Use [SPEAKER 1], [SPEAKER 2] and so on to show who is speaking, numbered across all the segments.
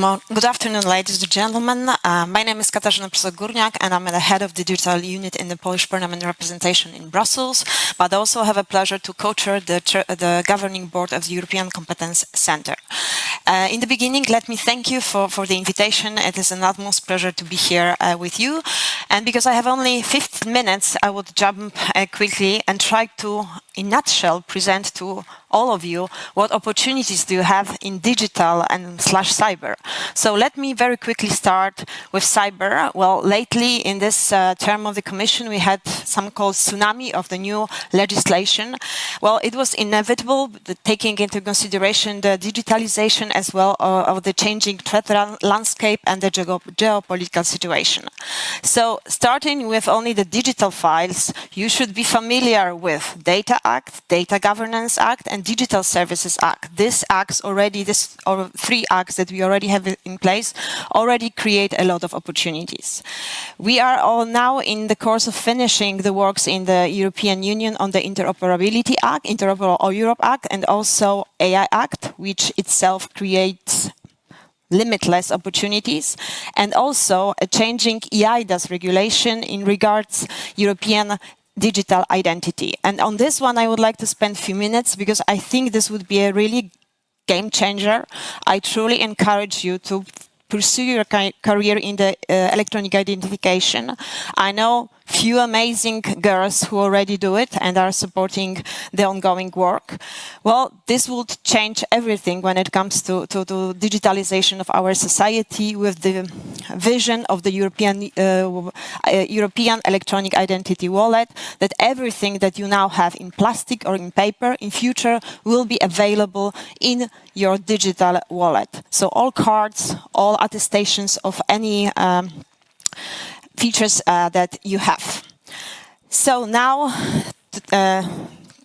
[SPEAKER 1] Good afternoon, ladies and gentlemen. My name is Katarzyna Prusak-Górniak, and I'm the head of the digital unit in the Polish Parliament representation in Brussels, but I also have a pleasure to co-chair the governing board of the European Competence Center. In the beginning, let me thank you for the invitation. It is an utmost pleasure to be here with you. And because I have only 15 minutes, I would jump quickly and try to, in a nutshell, present to all of you what opportunities do you have in digital and /cyber. So let me very quickly start with cyber. Well, lately in this term of the Commission, we had some called tsunami of the new legislation. Well, it was inevitable, taking into consideration the digitalization as well of the changing threat landscape and the geopolitical situation. So starting with only the digital files, you should be familiar with Data Act, Data Governance Act, and Digital Services Act. These acts already, or three acts that we already have in place, already create a lot of opportunities. We are all now in the course of finishing the works in the European Union on the Interoperability Act, Interoperable Europe Act, and also AI Act, which itself creates limitless opportunities, and also a changing EIDAS regulation in regards European digital identity. And on this one, I would like to spend a few minutes because I think this would be a really game changer. I truly encourage you to pursue your career in the electronic identification. I know few amazing girls who already do it and are supporting the ongoing work. Well, this would change everything when it comes to digitalization of our society with the vision of the European electronic identity wallet, that everything that you now have in plastic or in paper in future will be available in your digital wallet. So all cards, all attestations of any features that you have. So now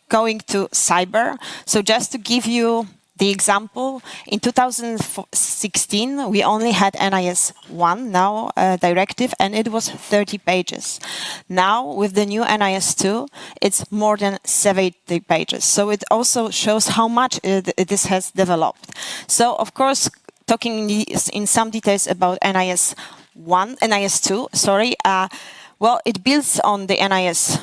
[SPEAKER 1] going to cyber. So just to give you the example, in 2016, we only had NIS 1 now directive, and it was 30 pages. Now, with the new NIS 2, it's more than 70 pages. So it also shows how much this has developed. So, of course, talking in some details about NIS 2, well, it builds on the NIS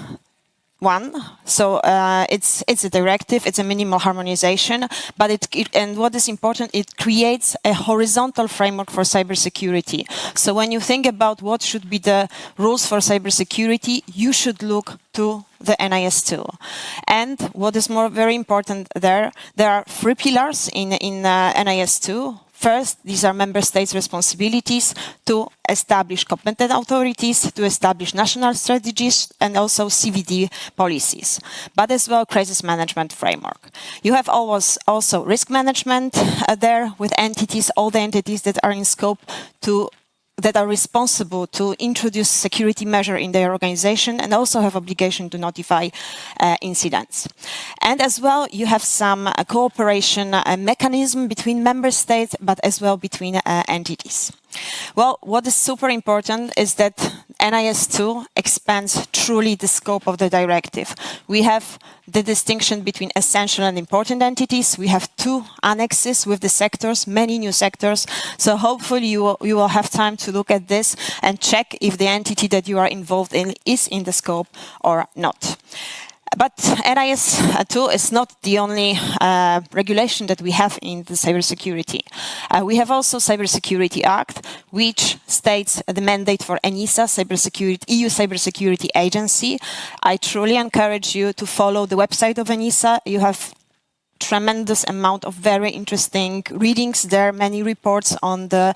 [SPEAKER 1] 1, so it's a directive, it's a minimal harmonization, but and what is important, it creates a horizontal framework for cybersecurity. So when you think about what should be the rules for cybersecurity, you should look to the NIS 2. And what is very important there are three pillars in NIS 2. First, these are member states' responsibilities to establish competent authorities, to establish national strategies, and also CVD policies, but as well crisis management framework. You have always also risk management there with entities, all the entities that are in scope that are responsible to introduce security measure in their organization and also have obligation to notify incidents. And as well, you have some cooperation mechanism between member states, but as well between entities. Well, what is super important is that NIS 2 expands truly the scope of the directive. We have the distinction between essential and important entities. We have 2 annexes with the sectors, many new sectors. So hopefully you will have time to look at this and check if the entity that you are involved in is in the scope or not. But NIS 2 is not the only regulation that we have in the cybersecurity. We have also Cybersecurity Act, which states the mandate for ENISA, EU Cybersecurity Agency. I truly encourage you to follow the website of ENISA. You have tremendous amount of very interesting readings. There are many reports on the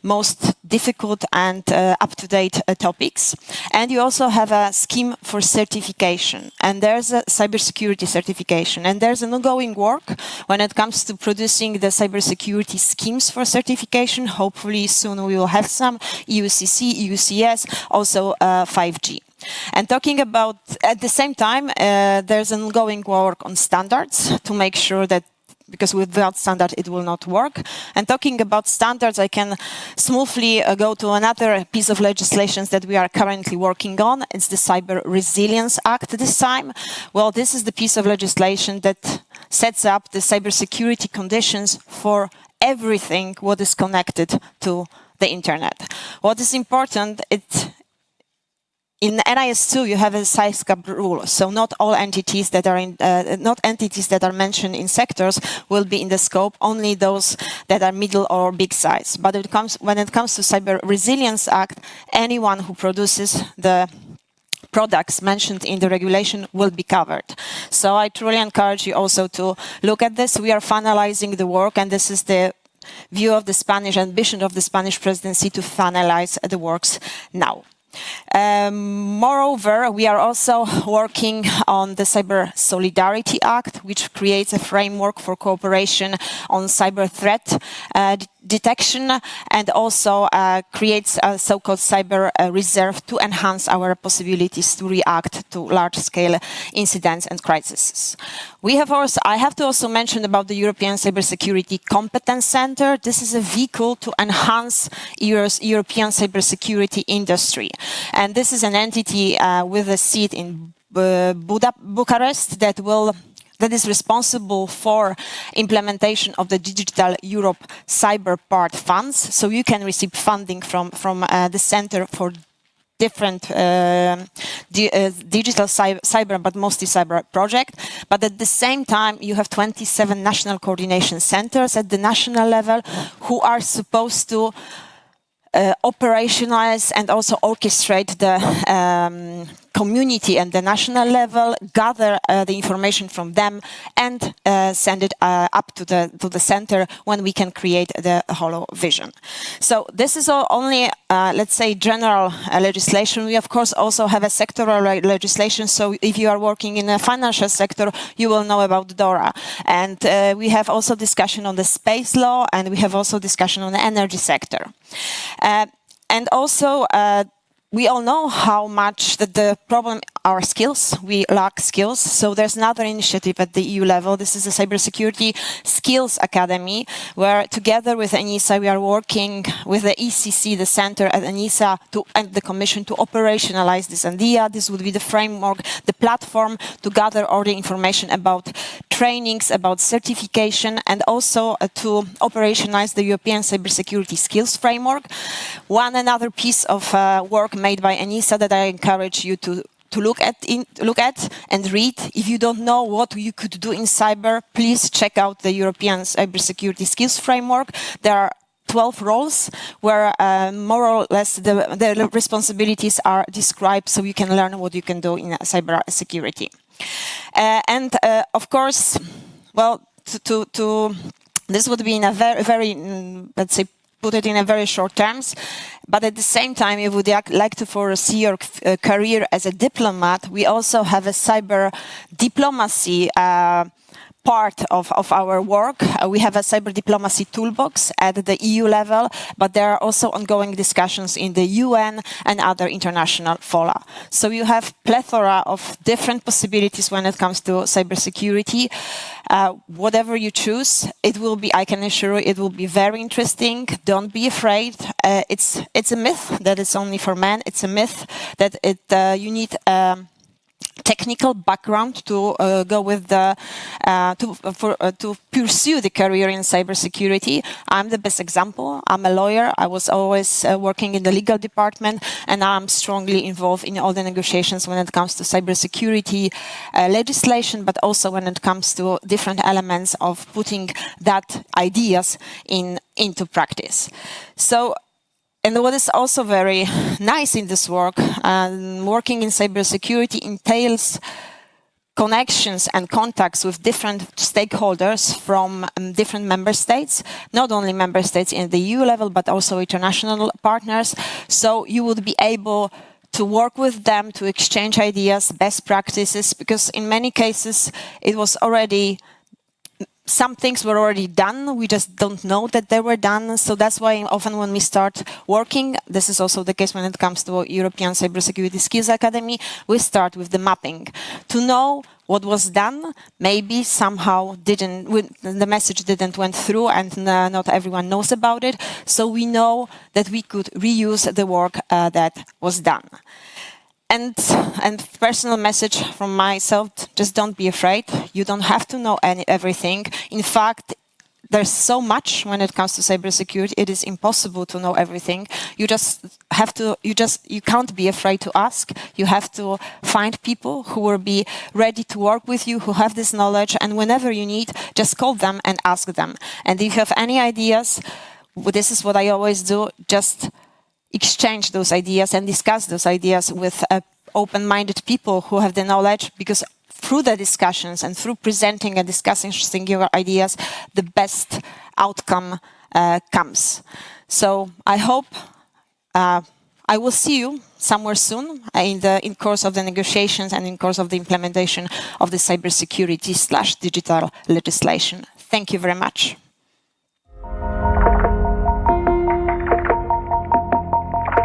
[SPEAKER 1] most difficult and up-to-date topics. And you also have a scheme for certification. And there's a cybersecurity certification. And there's an ongoing work when it comes to producing the cybersecurity schemes for certification. Hopefully soon we will have some EUCC, EUCS, also 5G. And talking about, at the same time, there's an ongoing work on standards to make sure that, because without standard it will not work. And talking about standards, I can smoothly go to another piece of legislation that we are currently working on. It's the Cyber Resilience Act this time. Well, this is the piece of legislation that sets up the cybersecurity conditions for everything what is connected to the internet. What is important, in NIS2 you have a size cap rule, so not all entities that are mentioned in sectors will be in the scope. Only those that are middle or big size. But when it comes to Cyber Resilience Act, anyone who produces the products mentioned in the regulation will be covered. So I truly encourage you also to look at this. We are finalizing the work, and this is the view of the Spanish ambition of the Spanish presidency to finalize the works now. Moreover, we are also working on the Cyber Solidarity Act, which creates a framework for cooperation on cyber threat detection, and also creates a so-called cyber reserve to enhance our possibilities to react to large-scale incidents and crises. I have to also mention about the European Cybersecurity Competence Center. This is a vehicle to enhance European cybersecurity industry. And this is an entity with a seat in Bucharest that is responsible for implementation of the Digital Europe Cyber Part funds. So you can receive funding from the Center for different digital cyber, but mostly cyber project. But at the same time, you have 27 national coordination centers at the national level who are supposed to operationalize and also orchestrate the community at the national level, gather the information from them, and send it up to the center when we can create the hollow vision. So this is only, let's say, general legislation. We, of course, also have a sectoral legislation. So if you are working in a financial sector, you will know about DORA. And we have also discussion on the space law, and we have also discussion on the energy sector. And also, we all know how much that the problem are skills. We lack skills. So there's another initiative at the EU level. This is the Cybersecurity Skills Academy, where together with ENISA, we are working with the ECCC, the center at ENISA, and the Commission to operationalize this idea. This would be the framework, the platform to gather all the information about trainings, about certification, and also to operationalize the European Cybersecurity Skills Framework. Another piece of work made by ENISA that I encourage you to look at and read. If you don't know what you could do in cyber, please check out the European Cybersecurity Skills Framework. There are 12 roles where more or less the responsibilities are described, so you can learn what you can do in cyber security. And of course, well, this would be in a very, let's say, put it in a very short terms, but at the same time, if you would like to foresee your career as a diplomat, we also have a cyber diplomacy part of our work. We have a cyber diplomacy toolbox at the EU level, but there are also ongoing discussions in the UN and other international fora. So you have plethora of different possibilities when it comes to cybersecurity. Whatever you choose, it will be, I can assure you, it will be very interesting. Don't be afraid. It's a myth that it's only for men. It's a myth that you need technical background to go with to pursue the career in cybersecurity. I'm the best example. I'm a lawyer. I was always working in the legal department, and I'm strongly involved in all the negotiations when it comes to cybersecurity legislation, but also when it comes to different elements of putting that ideas into practice. So. And what is also very nice in this work, working in cybersecurity entails connections and contacts with different stakeholders from different member states, not only member states in the EU level, but also international partners. So you would be able to work with them, to exchange ideas, best practices, because in many cases it was already some things were already done, we just don't know that they were done. So that's why often when we start working, this is also the case when it comes to European Cybersecurity Skills Academy, we start with the mapping. To know what was done, maybe somehow the message didn't went through and not everyone knows about it. So we know that we could reuse the work that was done. And personal message from myself, just don't be afraid. You don't have to know everything. In fact, there's so much when it comes to cybersecurity. It is impossible to know everything. You can't be afraid to ask. You have to find people who will be ready to work with you, who have this knowledge, and whenever you need, just call them and ask them. And if you have any ideas, this is what I always do, just exchange those ideas and discuss those ideas with open-minded people who have the knowledge, because through the discussions and through presenting and discussing your ideas, the best outcome comes. So I hope I will see you somewhere soon in course of the negotiations and in course of the implementation of the cybersecurity/digital legislation. Thank you very much.